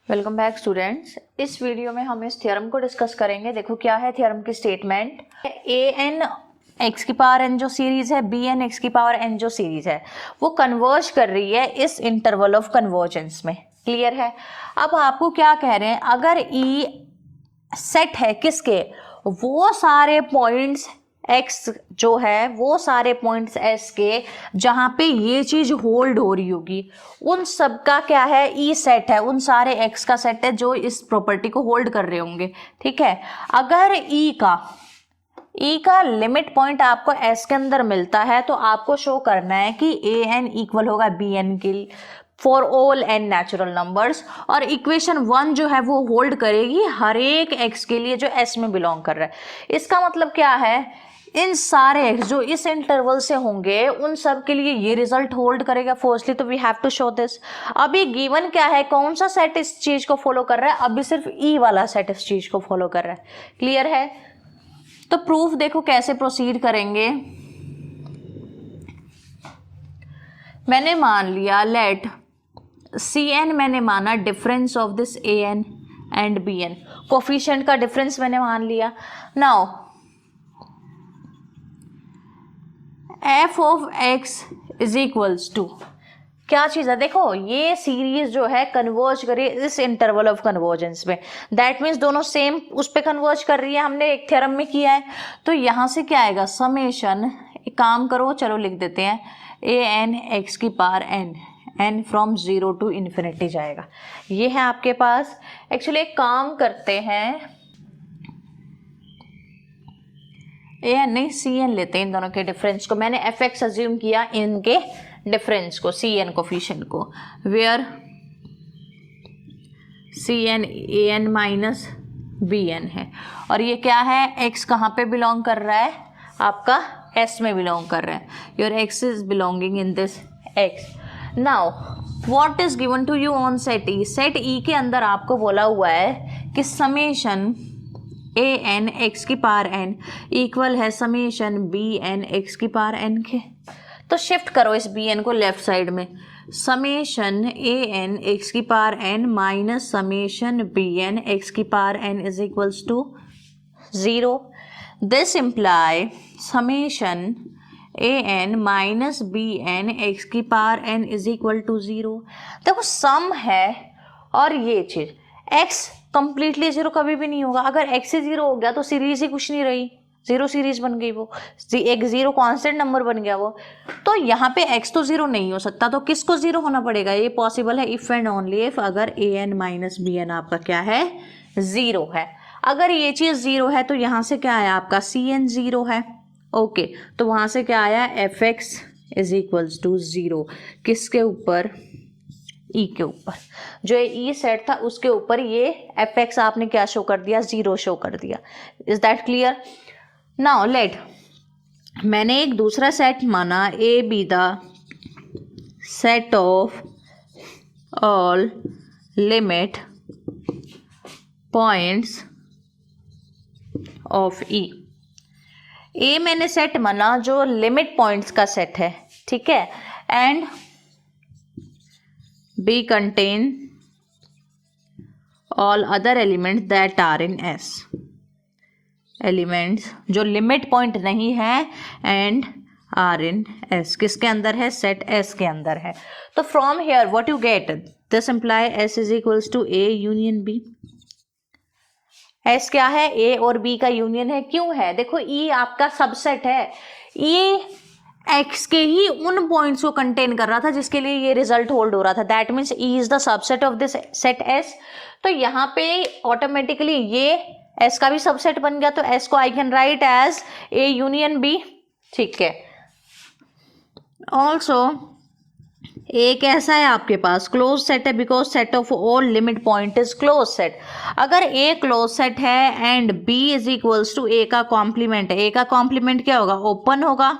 Welcome back students. इस video में हम इस थ्योरम को डिस्कस करेंगे। देखो क्या है थ्योरम की स्टेटमेंट। ए एन एक्स की पावर एन जो सीरीज है, बी एन एक्स की पावर एन जो सीरीज है, वो कन्वर्ज कर रही है इस इंटरवल ऑफ कन्वर्जेंस में। क्लियर है। अब आपको क्या कह रहे हैं, अगर ई सेट है किसके, वो सारे पॉइंट्स x जो है वो सारे पॉइंट्स s के जहां पे ये चीज होल्ड हो रही होगी, उन सब का क्या है, ई सेट है, उन सारे x का सेट है जो इस प्रॉपर्टी को होल्ड कर रहे होंगे। ठीक है। अगर ई का लिमिट पॉइंट आपको s के अंदर मिलता है तो आपको शो करना है कि ए एन इक्वल होगा बी एन के for all n natural numbers, और इक्वेशन 1 जो है वो होल्ड करेगी हर एक x के लिए जो s में बिलोंग कर रहा है। इसका मतलब क्या है, इन सारे x जो इस इंटरवल से होंगे उन सब के लिए ये रिजल्ट होल्ड करेगा फर्स्टली, तो we have to show this. अभी गिवन क्या है, कौन सा सेट इस चीज को फॉलो कर रहा है, अभी सिर्फ ई वाला सेट इस चीज को फॉलो कर रहा है। क्लियर है। तो प्रूफ देखो कैसे प्रोसीड करेंगे। मैंने मान लिया लेट सी एन, मैंने माना difference of this a n and b n, coefficient का डिफरेंस मैंने मान लिया। Now f of x is equals to क्या चीज है, देखो ये सीरीज जो है कन्वर्ज करी इस इंटरवल ऑफ कन्वर्जेंस में, दैट मीन्स दोनों सेम उस पे कन्वर्ज कर रही है, हमने एक थ्योरम में किया है। तो यहां से क्या आएगा, समेशन, एक काम करो चलो लिख देते हैं ए एन एक्स की power n, n from 0 to infinity जाएगा। ये है आपके पास। एक्चुअली एक काम करते हैं, ए एन नहीं सी एन लेते हैं इन दोनों के डिफरेंस को। मैंने एफ एक्स अज्यूम किया इनके डिफरेंस को, सी एन कोफिशिएंट को, where c n a n minus b n है, और ये क्या है, एक्स कहाँ पे बिलोंग कर रहा है, आपका एस में बिलोंग कर रहा है। Your x is belonging in this x. Now what is given to you on set E, set E के अंदर आपको बोला हुआ है कि समेशन ए एन एक्स की पावर एन इक्वल है समेशन बी एन एक्स की पावर एन के। तो शिफ्ट करो इस बी एन को लेफ्ट साइड में, समेशन ए एन एक्स की power n minus summation b n x की power n is equals to 0। This imply summation a n minus b n x की power n is equal to 0। देखो सम है और ये चीज x completely 0 कभी भी नहीं होगा। अगर x से 0 हो गया तो सीरीज ही कुछ नहीं रही, 0 सीरीज बन गई, वो एक 0 कांस्टेंट नंबर बन गया वो। तो यहाँ पे x तो 0 नहीं हो सकता, तो किसको 0 होना पड़ेगा, ये पॉसिबल है इफ एंड ओनली इफ अगर ए एन माइनस बी एन आपका क्या है, 0 है। अगर ये चीज 0 है तो यहाँ से क्या आया आपका, सी एन 0 है। ओके तो वहां से क्या आया, f x is equals to 0, किसके ऊपर, ई के ऊपर। जो ई सेट था उसके ऊपर ये एफ एक्स आपने क्या शो कर दिया, 0 शो कर दिया। Is that clear. Now let, मैंने एक दूसरा सेट माना A B the set of all limit points of E. A मैंने सेट माना जो लिमिट पॉइंट्स का सेट है, ठीक है, and B contain all other elements that are in S, elements जो लिमिट पॉइंट नहीं है एंड आर इन एस, किसके अंदर है, सेट एस के अंदर है। तो from here what you get, this imply S is equals to A union B. S क्या है, ए और बी का यूनियन है। क्यों है, देखो ई आपका सबसेट है, ई एक्स के ही उन पॉइंट्स को कंटेन कर रहा था जिसके लिए ये रिजल्ट होल्ड हो रहा था, that means E is the subset of this set S. तो यहाँ पे ऑटोमेटिकली ये एस का भी सबसेट बन गया, तो एस को I can write as A union B. ठीक है। ऑल्सो ए कैसा है आपके पास, क्लोज सेट है, because set of all limit point is close set. अगर ए क्लोज सेट है and B is equals to A का कॉम्प्लीमेंट है, ए का कॉम्प्लीमेंट क्या होगा, ओपन होगा,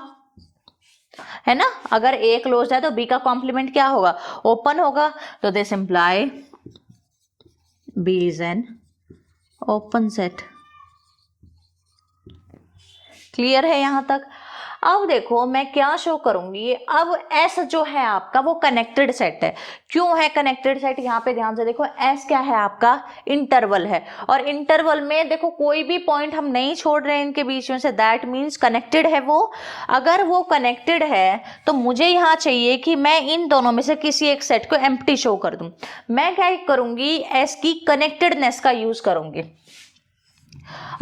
है ना। अगर ए क्लोज है तो बी का कॉम्प्लीमेंट क्या होगा, ओपन होगा। तो this imply B is an open set. Clear है यहां तक। अब देखो मैं क्या शो करूंगी, अब एस जो है आपका वो कनेक्टेड सेट है। क्यों है कनेक्टेड सेट, यहाँ पे ध्यान से देखो, एस क्या है आपका इंटरवल है, और इंटरवल में देखो कोई भी पॉइंट हम नहीं छोड़ रहे हैं इनके बीच में से, दैट मीन्स कनेक्टेड है वो। अगर वो कनेक्टेड है तो मुझे यहाँ चाहिए कि मैं इन दोनों में से किसी एक सेट को एम्प्टी शो कर दूं। मैं क्या करूंगी, एस की कनेक्टेडनेस का यूज करूंगी।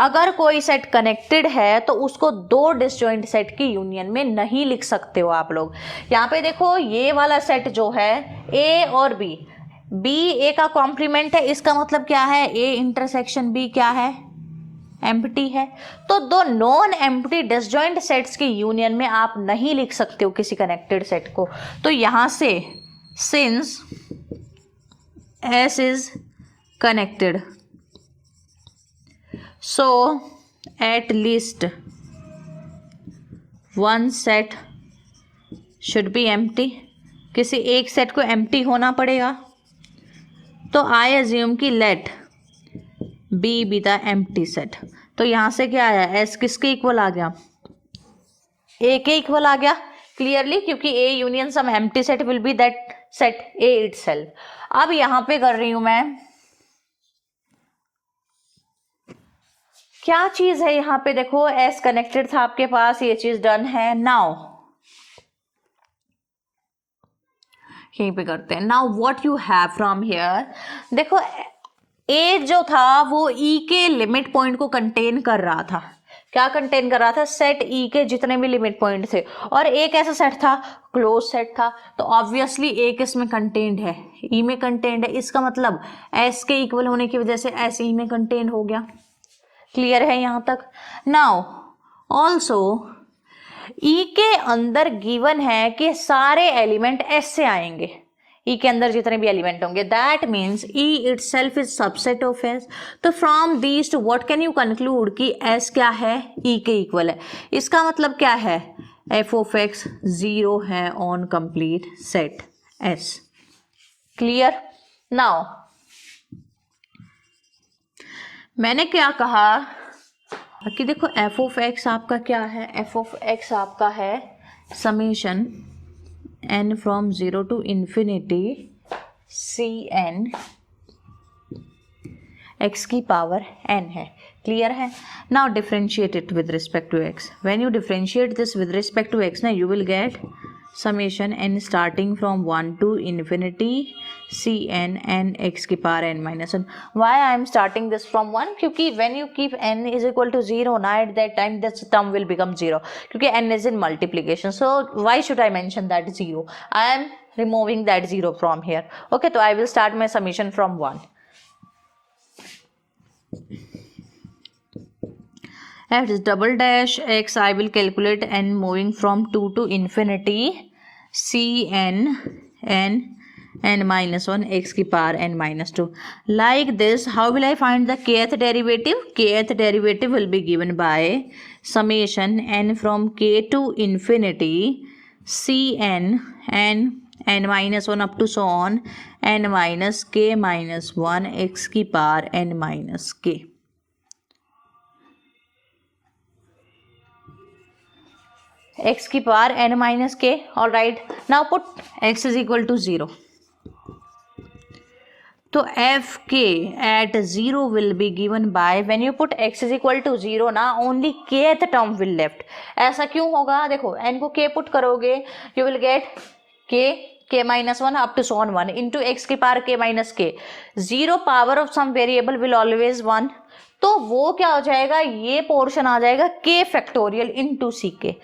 अगर कोई सेट कनेक्टेड है तो उसको दो डिसजॉइंट सेट की यूनियन में नहीं लिख सकते हो आप लोग। यहाँ पे देखो ये वाला सेट जो है ए और बी, बी ए का कॉम्प्लीमेंट है, इसका मतलब क्या है, ए इंटरसेक्शन बी क्या है, एम्प्टी है। तो दो नॉन एम्प्टी डिसजॉइंट सेट्स की यूनियन में आप नहीं लिख सकते हो किसी कनेक्टेड सेट को। तो यहां से since S is connected, so at least one set should be empty, किसी एक सेट को एम्प्टी होना पड़ेगा। तो आई एज्यूम कि let B be the empty set. तो यहाँ से क्या आया, एस किसके इक्वल आ गया, ए के इक्वल आ गया क्लियरली, क्योंकि A union some empty set will be that set A itself. अब यहाँ पे कर रही हूं मैं क्या चीज है, यहाँ पे देखो एस कनेक्टेड था आपके पास, ये चीज डन है। नाउ यहीं पे करते हैं। Now what you have from here, देखो ए जो था वो ई के लिमिट पॉइंट को कंटेन कर रहा था। क्या कंटेन कर रहा था, सेट ई के जितने भी लिमिट पॉइंट थे, और एक ऐसा सेट था क्लोज सेट था, तो ऑब्वियसली ए किसमें कंटेन्ड है, ई में कंटेन्ड है। इसका मतलब एस के इक्वल होने की वजह से एस ई में कंटेन्ड हो गया। क्लियर है यहां तक। नाउ ऑल्सो ई के अंदर गिवन है कि सारे एलिमेंट एस से आएंगे, ई के अंदर जितने भी एलिमेंट होंगे, that means E itself is subset of S. तो from these two what can you conclude कि एस क्या है, ई के इक्वल है। इसका मतलब क्या है, एफ ऑफ एक्स जीरो है on complete set S. Clear. Now मैंने क्या कहा कि देखो एफ ऑफ एक्स आपका क्या है, एफ ऑफ एक्स आपका है summation n from zero to infinity c n x की पावर एन है। क्लियर है। Now differentiate it with respect to x. When you differentiate this with respect to x ना, you will get summation n starting from 1 to infinity cn n x की power n minus 1. Why I am starting this from 1? क्योंकि when you keep n is equal to 0 now, at that time this term will become 0 क्योंकि n is in multiplication. So why should I mention that 0? I am removing that 0 from here. Okay, so I will start my summation from 1. F is double dash x, I will calculate n moving from 2 to infinity c n n n minus 1 x की power n minus 2. Like this, how will I find the kth derivative? Kth derivative will be given by summation n from k to infinity c n n n minus 1 up to so on n minus k minus 1 x की power n minus k. x की power n minus k. All right, now put x is equal to 0. तो f k at 0 will be given by, when you put x is equal to 0 ना, only kth term will left. ऐसा क्यों होगा, देखो n को k put करोगे, you will get k minus 1 up to सोन 1 into x की power k minus k. 0 power of some variable will always 1, तो वो क्या हो जाएगा, ये पोर्शन आ जाएगा k फैक्टोरियल इंटू सी के.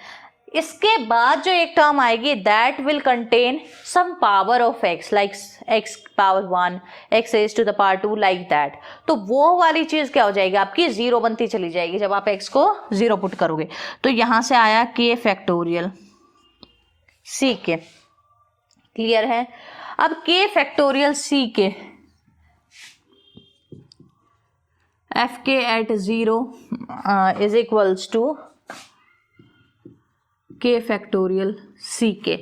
इसके बाद जो एक टर्म आएगी that will contain some power of x, like x power 1, x raise to the power 2, like that. तो वो वाली चीज क्या हो जाएगी आपकी, 0 बनती चली जाएगी जब आप x को 0 पुट करोगे. तो यहां से आया k फैक्टोरियल सी के. क्लियर है. अब k factorial c k f k at 0 is equals to k factorial c k.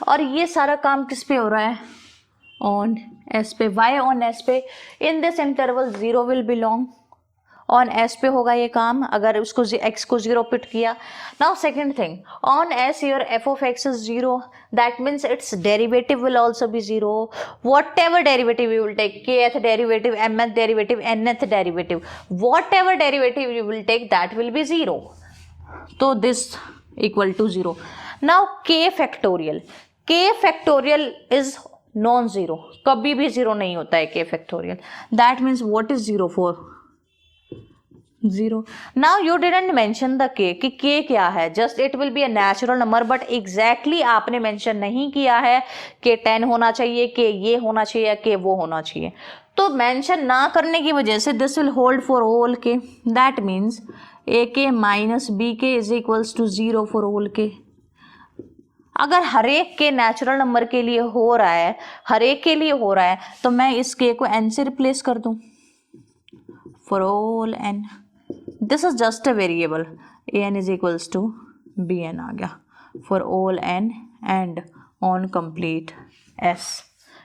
और ये सारा काम किस पे हो रहा है, ऑन एस पे. वाई ऑन एस पे, in this interval 0 will belong on S पे होगा ये काम अगर उसको एक्स को 0 पुट किया. Now second thing, on S your f of x is 0, that means it's derivative will also be 0. Whatever derivative you will take, kth derivative, mth derivative, nth derivative, whatever derivative you will take that will be 0. तो this equal to 0. Now k factorial, k factorial is non zero, कभी भी 0 नहीं होता है k factorial. That means what is 0 for 0. Now you didn't mention the k कि k क्या है, just it will be a natural number, but exactly आपने mention नहीं किया है कि 10 होना चाहिए, कि ये होना चाहिए, कि वो होना चाहिए. तो मेंशन ना करने की वजह से this will hold for all k. That means ak minus b k is equals to 0 for all k. अगर हर एक के नेचुरल नंबर के लिए हो रहा है, हर एक के लिए हो रहा है, तो मैं इस k को n से रिप्लेस कर दूं. For all n, this is just a variable, an is equals to bn आ गया for all n and on complete s.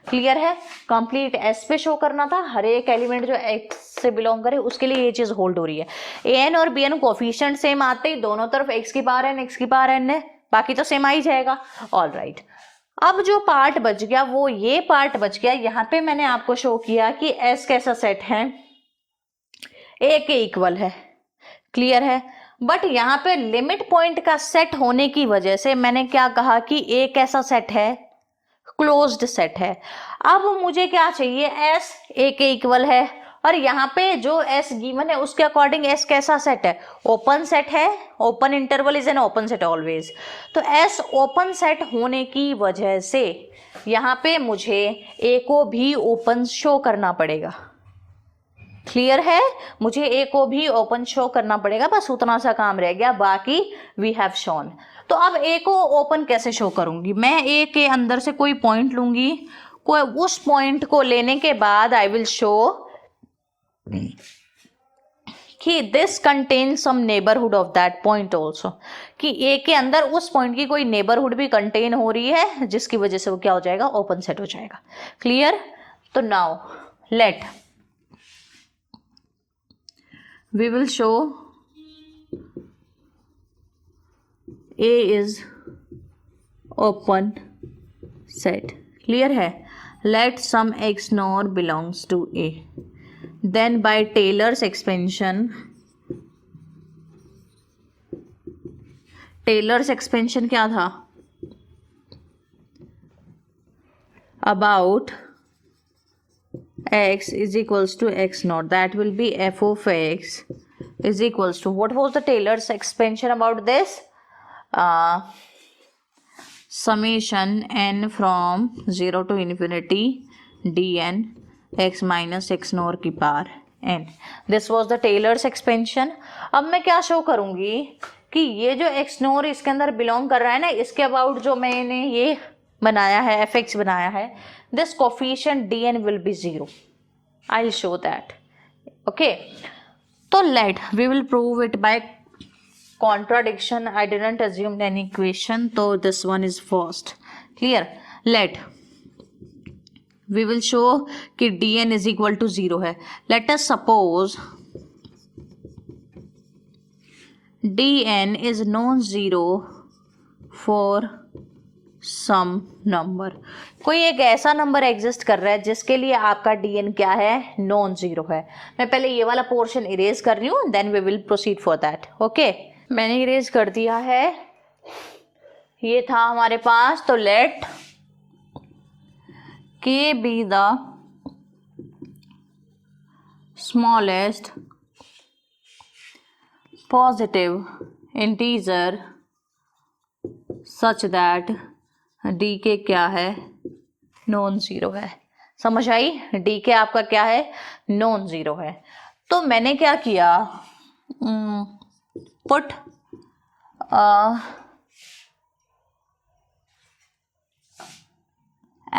Clear है? कंप्लीट s पे शो करना था, हर एक एलिमेंट जो x से बिलोंग करे उसके लिए ये चीज होल्ड हो रही है. an और bn कोफिशिएंट सेम आते ही दोनों तरफ x की पावर n, x की पावर n है, बाकी तो सेम आ ही जाएगा. All right. अब जो पार्ट बच गया वो ये पार्ट बच गया. यहाँ पे मैंने आपको शो किया कि S कैसा सेट है, A के इक्वल है. क्लियर है? बट यहाँ पे लिमिट पॉइंट का सेट होने की वजह से मैंने क्या कहा कि A कैसा सेट है, क्लोज्ड सेट है. अब मुझे क्या चाहिए, S A के इक्वल है, और यहाँ पे जो S गिवन है उसके अकॉर्डिंग S कैसा सेट है, ओपन सेट है. Open interval is an open set always. तो S ओपन सेट होने की वजह से यहाँ पे मुझे A को भी ओपन शो करना पड़ेगा. क्लियर है? मुझे A को भी ओपन शो करना पड़ेगा, बस उतना सा काम रह गया, बाकी वी हैव शोन. तो अब A को ओपन कैसे शो करूंगी, मैं A के अंदर से कोई पॉइंट लूंगी, कोई उस पॉइंट को लेने के बाद आई विल शो कि this contain some neighbourhood of that point also, कि A के अंदर उस पॉइंट की कोई नेबरहुड भी कंटेन हो रही है, जिसकी वजह से वो क्या हो जाएगा, ओपन सेट हो जाएगा. क्लियर? तो now let we will show A is open set. Clear है? let some x nor belongs to A, then by Taylor's expansion, Taylor's expansion क्या था, about x is equals to x naught, that will be f of x is equals to, what was the Taylor's expansion about this, summation n from 0 to infinity dn x minus x naught की power n. this was the Taylor's expansion. अब मैं क्या show करूंगी कि ये जो x नोर इसके अंदर बिलोंग कर रहा है ना, इसके अबाउट जो मैंने ये बनाया है, fx बनाया है, this coefficient dn will be 0. I'll show that. Okay, so let we will prove it by contradiction. I didn't assume any equation, so this one is first. Clear? let we will show कि dn is equal to 0 है. let us suppose dn is non-zero for some number. कोई एक ऐसा number exist कर रहा है जिसके लिए आपका dn क्या है, नॉन जीरो है. मैं पहले ये वाला पोर्शन इरेज कर रही हूँ, then we will proceed for that. Okay, मैंने इरेज कर दिया है, ये था हमारे पास. तो let k be the smallest positive integer such that d k क्या है, नॉन जीरो है. समझ आई? डी के आपका क्या है, नॉन जीरो है. तो मैंने क्या किया, put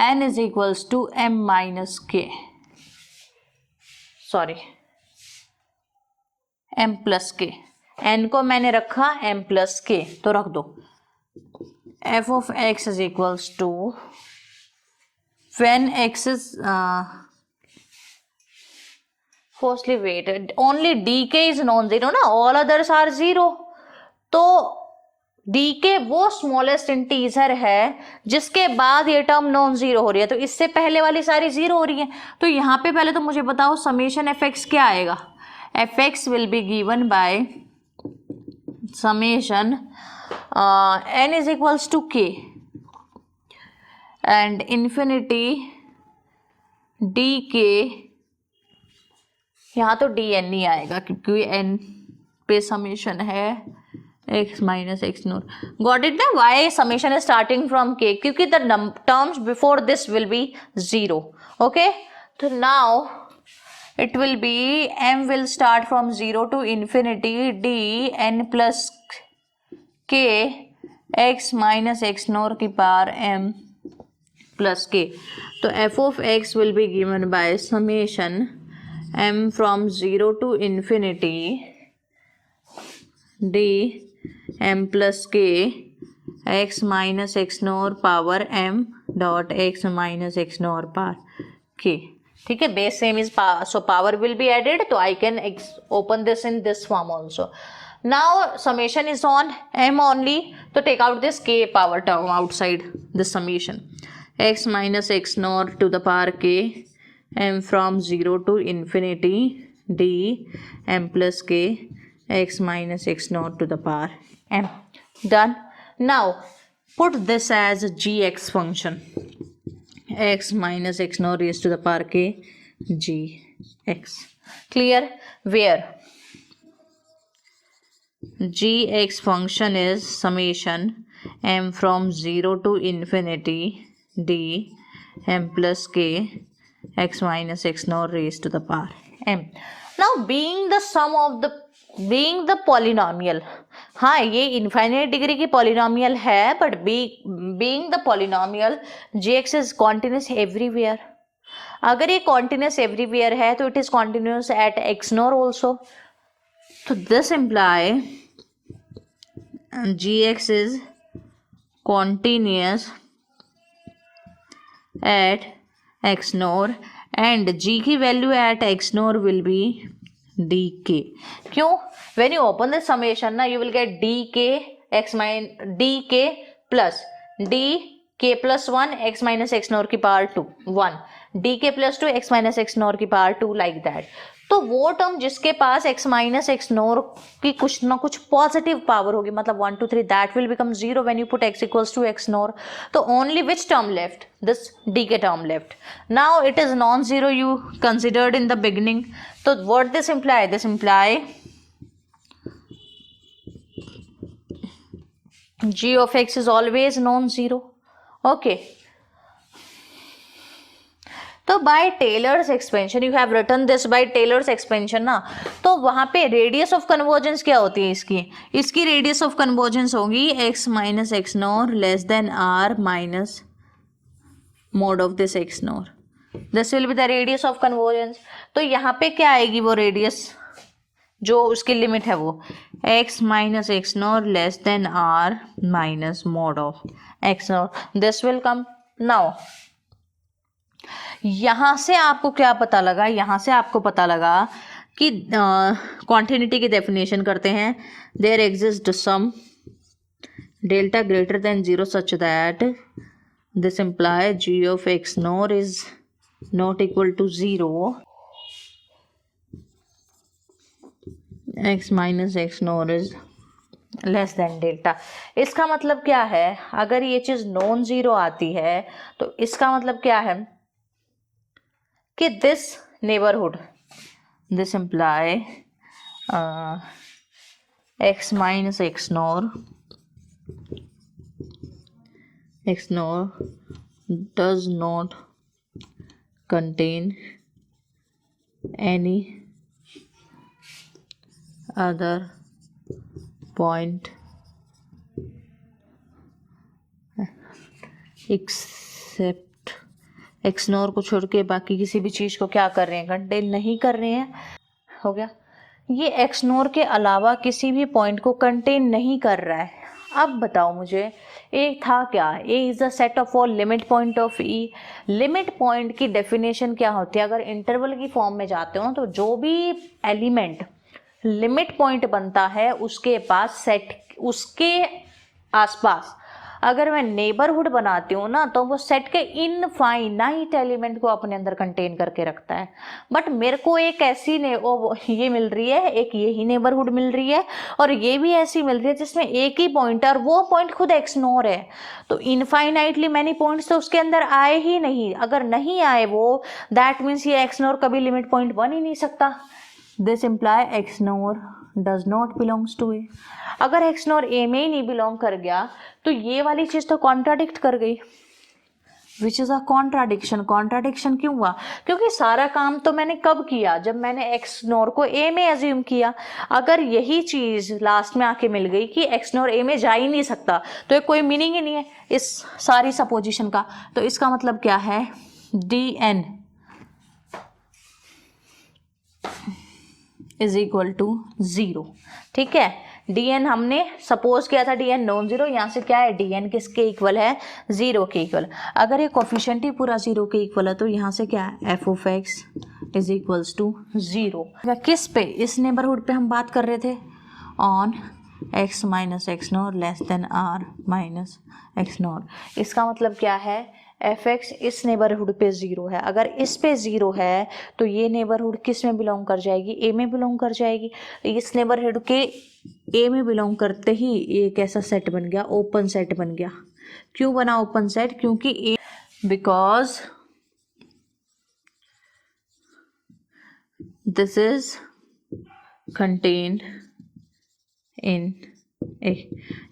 n is equals to m minus k, sorry m plus k. n को मैंने रखा m प्लस के, तो रख दो. f of x is equals to, when x is Firstly, wait. Only dk is non-zero ना, all others are zero. तो dk वो स्मॉलेस्ट इंटीजर है जिसके बाद ये टर्म नॉन जीरो हो रही है, तो इससे पहले वाली सारी जीरो हो रही है. तो यहाँ पे पहले तो मुझे बताओ समेशन एफ एक्स क्या आएगा. F x will be given by summation n is equals to k and infinity d k. यहाँ तो डी एन नहीं आएगा क्योंकि n पे समेशन है x minus x nought. Got it ना. Why summation is starting from k? क्योंकि the terms before this will be zero. Okay, तो now it will be m will start from 0 to infinity d n plus k x minus x nor की power m plus k. तो f of x will be given by summation m from 0 to infinity d m plus k x minus x nor power m dot x minus x nor power k. ठीक है, base same is so power will be added, तो I can open this in this form also. Now summation is on m only, तो take out this k power term outside this summation. x minus x nought to the power k m from 0 to infinity d m plus k x minus x nought to the power m. Done. Now put this as gx function. x minus x nor raised to the power k g x. Clear? Where gx function is summation m from 0 to infinity d m plus k x minus x nor raised to the power m. Now being the polynomial, हाँ ये infinite degree की polynomial है, but being the polynomial gx is continuous everywhere. अगर ये continuous everywhere है तो it is continuous at x nought also. तो this imply gx is continuous at x nought and g की value at x nought will be dk. क्यों? when you open the summation ना, you will get dk x minus dk plus dk plus 1 x minus x nor की power 2 1 dk plus 2 x minus x nor की power 2 like that. तो वो term जिसके पास x minus x nor की कुछ ना कुछ पॉजिटिव पावर होगी, मतलब 1 2 3, that will become zero when you put x equals to x nought. तो only which term left? This dk term left. Now it is non zero you considered in the beginning. तो what this imply? This imply g of x is always non-zero. Okay. तो by Taylor's expansion, you have written this by Taylor's expansion ना, तो वहां पे radius of convergence क्या होती है इसकी रेडियस ऑफ कन्वर्जेंस होगी x minus x nor less than r minus mode of this x nor. This will be the radius of convergence. तो यहाँ पे क्या आएगी वो रेडियस, जो उसकी लिमिट है वो x minus x nor less than r minus mode of x nor. This will come. Now यहाँ से आपको क्या पता लगा? यहाँ से आपको पता लगा कि कॉन्टिन्यूटी की डेफिनेशन करते हैं. There exist some delta greater than 0 such that this imply g of x naught is not equal to 0. x minus x naught is less than delta. इसका मतलब क्या है? अगर ये चीज नॉन जीरो आती है तो इसका मतलब क्या है कि this neighbourhood, this imply x minus x nor does not contain any other point except x nor को छोड़ के बाकी किसी भी चीज़ को क्या कर रहे हैं? कंटेन नहीं कर रहे हैं. हो गया. ये एक्स नॉर के अलावा किसी भी पॉइंट को कंटेन नहीं कर रहा है. अब बताओ मुझे, ए था क्या? A is the set of all limit point of E. Limit point की डेफिनेशन क्या होती है? अगर इंटरवल की फॉर्म में जाते हो तो जो भी एलिमेंट लिमिट पॉइंट बनता है उसके पास सेट, उसके आसपास अगर मैं नेबरहुड बनाती हूँ ना तो वो सेट के इनफाइनाइट एलिमेंट को अपने अंदर कंटेन करके रखता है। बट मेरे को एक ऐसी ये मिल रही है, एक यही नेबरहुड मिल रही है और ये भी ऐसी मिल रही है जिसमें एक ही पॉइंट है और वो पॉइंट खुद एक्सनोर है। तो इनफाइनाइटली मैनी पॉइंट्स तो उसके अंदर आए ही नहीं। अगर नहीं आए वो, दैट मीन्स ये एक्सनोर कभी लिमिट पॉइंट बन ही नहीं सकता। This imply x nought does not belongs to A. अगर एक्सनोर ए में ही नहीं बिलोंग कर गया तो ये वाली चीज तो कॉन्ट्राडिक्ट कर गई, which is a contradiction. Contradiction क्यों हुआ? क्योंकि सारा काम तो मैंने कब किया? जब मैंने एक्सनोर को ए में एज्यूम किया। अगर यही चीज लास्ट में आके मिल गई कि एक्सनोर ए में जा ही नहीं सकता तो ये कोई मीनिंग ही नहीं है इस सारी सपोजिशन का। तो इसका मतलब क्या है? D n is equal to 0। ठीक है, dn हमने सपोज किया था dn नॉन जीरो, यहाँ से क्या है dn किसके इक्वल है? 0 के इक्वल। अगर ये कोफिशिएंट ही पूरा 0 के इक्वल है तो यहाँ से क्या है? f of x is equals to 0। किस पे? इस नेबरहुड पे हम बात कर रहे थे, on x minus x nor less than r minus x nor. इसका मतलब क्या है? एफ एक्स इस नेबरहुड पे 0 है। अगर इस पे 0 है तो ये नेबरहुड किस में बिलोंग कर जाएगी? ए में बिलोंग कर जाएगी। इस नेबरहुड के ए में बिलोंग करते ही एक ऐसा सेट बन गया, ओपन सेट बन गया। क्यों बना ओपन सेट? क्योंकि ए, because this is contained in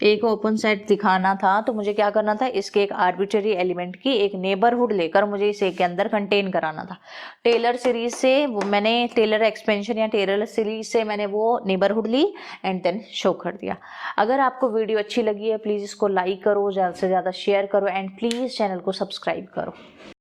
एक ओपन सेट दिखाना था तो मुझे क्या करना था? इसके एक आर्बिट्ररी एलिमेंट की एक नेबरहुड लेकर मुझे इस ए के अंदर कंटेन कराना था। टेलर सीरीज से वो मैंने, टेलर एक्सपेंशन या टेलर सीरीज से मैंने वो नेबरहुड ली एंड देन शो कर दिया। अगर आपको वीडियो अच्छी लगी है प्लीज़ इसको लाइक करो, ज़्यादा से ज़्यादा शेयर करो एंड प्लीज़ चैनल को सब्सक्राइब करो।